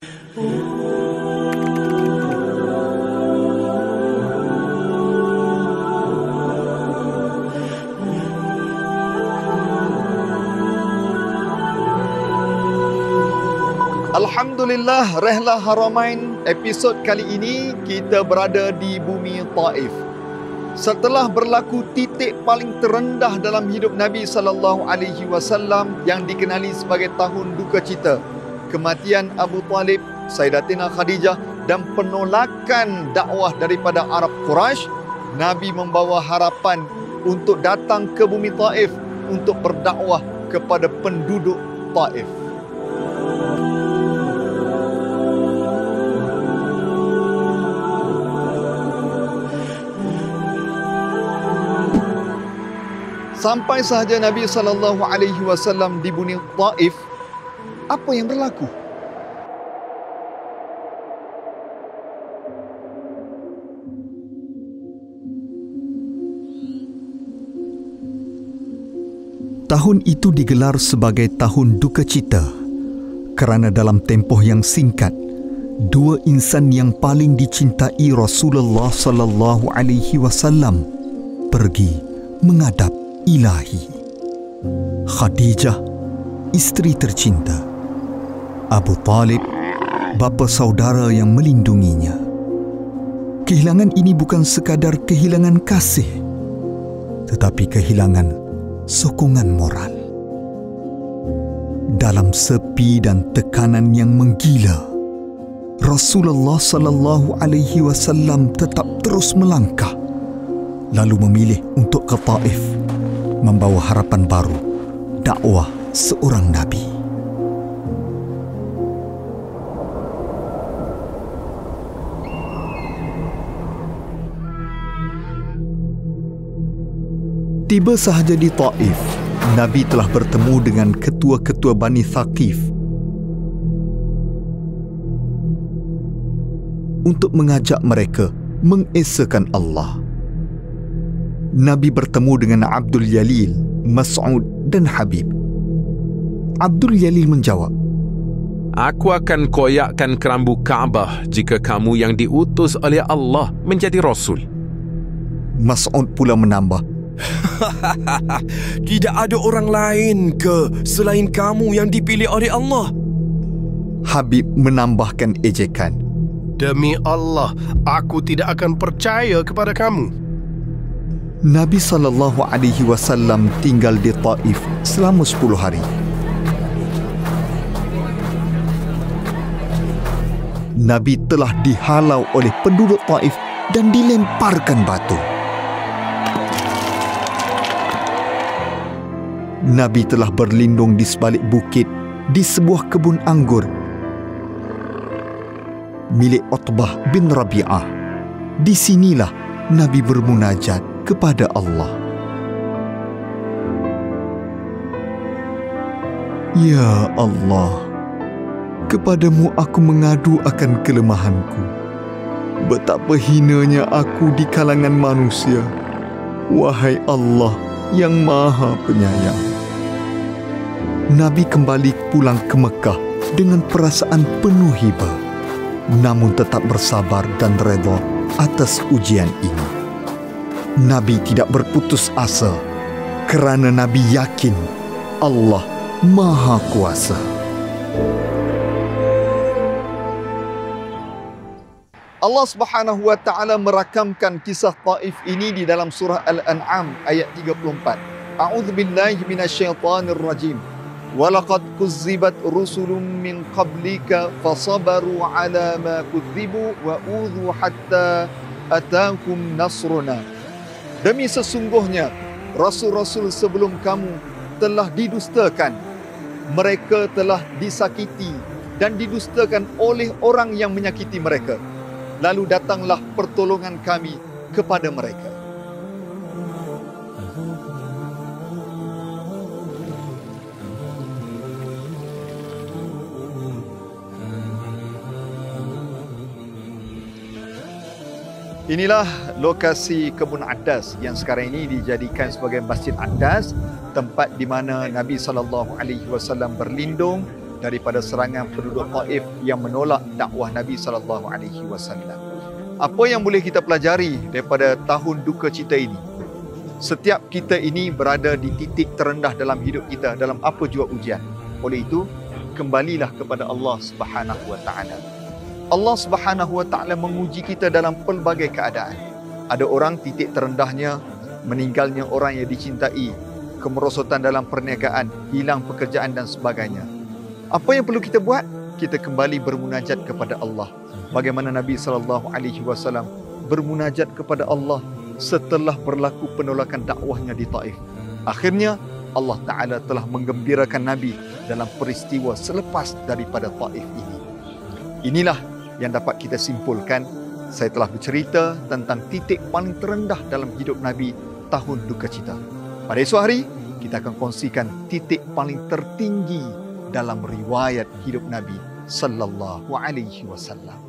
Alhamdulillah, Rehlah Haramain episod kali ini kita berada di bumi Taif. Setelah berlaku titik paling terendah dalam hidup Nabi SAW yang dikenali sebagai tahun duka cita, kematian Abu Talib, Sayyidatina Khadijah dan penolakan dakwah daripada Arab Quraisy, Nabi membawa harapan untuk datang ke bumi Taif untuk berdakwah kepada penduduk Taif. Sampai sahaja Nabi SAW di bumi Taif, apa yang berlaku? Tahun itu digelar sebagai tahun duka cita kerana dalam tempoh yang singkat, dua insan yang paling dicintai Rasulullah sallallahu alaihi wasallam pergi menghadap Ilahi. Khadijah, isteri tercinta. Abu Talib, bapa saudara yang melindunginya. Kehilangan ini bukan sekadar kehilangan kasih, tetapi kehilangan sokongan moral. Dalam sepi dan tekanan yang menggila, Rasulullah sallallahu alaihi wasallam tetap terus melangkah, lalu memilih untuk ke Taif, membawa harapan baru, dakwah seorang Nabi. Tiba sahaja di Taif, Nabi telah bertemu dengan ketua-ketua Bani Thaqif untuk mengajak mereka mengesakan Allah. Nabi bertemu dengan Abdul Jalil, Mas'ud dan Habib. Abdul Jalil menjawab, "Aku akan koyakkan kerambu Kaabah jika kamu yang diutus oleh Allah menjadi Rasul." Mas'ud pula menambah, "Tidak ada orang lain ke selain kamu yang dipilih oleh Allah?" Habib menambahkan ejekan, "Demi Allah, aku tidak akan percaya kepada kamu." Nabi SAW tinggal di Taif selama 10 hari. Nabi telah dihalau oleh penduduk Taif dan dilemparkan batu. Nabi telah berlindung di sebalik bukit di sebuah kebun anggur milik Utbah bin Rabi'ah. Di sinilah Nabi bermunajat kepada Allah. Ya Allah, kepadamu aku mengadu akan kelemahanku. Betapa hinanya aku di kalangan manusia. Wahai Allah yang Maha Penyayang. Nabi kembali pulang ke Mekah dengan perasaan penuh hibah, namun tetap bersabar dan redha atas ujian ini. Nabi tidak berputus asa kerana Nabi yakin Allah Maha Kuasa. Allah Subhanahu wa taala merakamkan kisah Taif ini di dalam surah Al-An'am ayat 34. A'udzubillahi minasyaitonir rajim. Walaqad kuzzibat rusulun min qablika fasabaru ala ma kudzibu wa udhu hatta ataakum nasruna. Demi sesungguhnya rasul-rasul sebelum kamu telah didustakan. Mereka telah disakiti dan didustakan oleh orang yang menyakiti mereka. Lalu datanglah pertolongan kami kepada mereka. Inilah lokasi Kebun Addas yang sekarang ini dijadikan sebagai Masjid Addas, tempat di mana Nabi SAW berlindung daripada serangan penduduk Taif yang menolak dakwah Nabi SAW. Apa yang boleh kita pelajari daripada tahun duka cita ini? Setiap kita ini berada di titik terendah dalam hidup kita, dalam apa jua ujian. Oleh itu, kembalilah kepada Allah Subhanahu Wa Taala. Allah Subhanahu Wa Taala menguji kita dalam pelbagai keadaan. Ada orang titik terendahnya meninggalnya orang yang dicintai, kemerosotan dalam perniagaan, hilang pekerjaan dan sebagainya. Apa yang perlu kita buat? Kita kembali bermunajat kepada Allah. Bagaimana Nabi SAW bermunajat kepada Allah setelah berlaku penolakan dakwahnya di Taif. Akhirnya Allah Ta'ala telah menggembirakan Nabi dalam peristiwa selepas daripada Taif ini. Inilah yang dapat kita simpulkan. Saya telah bercerita tentang titik paling terendah dalam hidup Nabi tahun duka cita. Pada esok hari, kita akan kongsikan titik paling tertinggi dalam riwayat hidup Nabi sallallahu alaihi wasallam.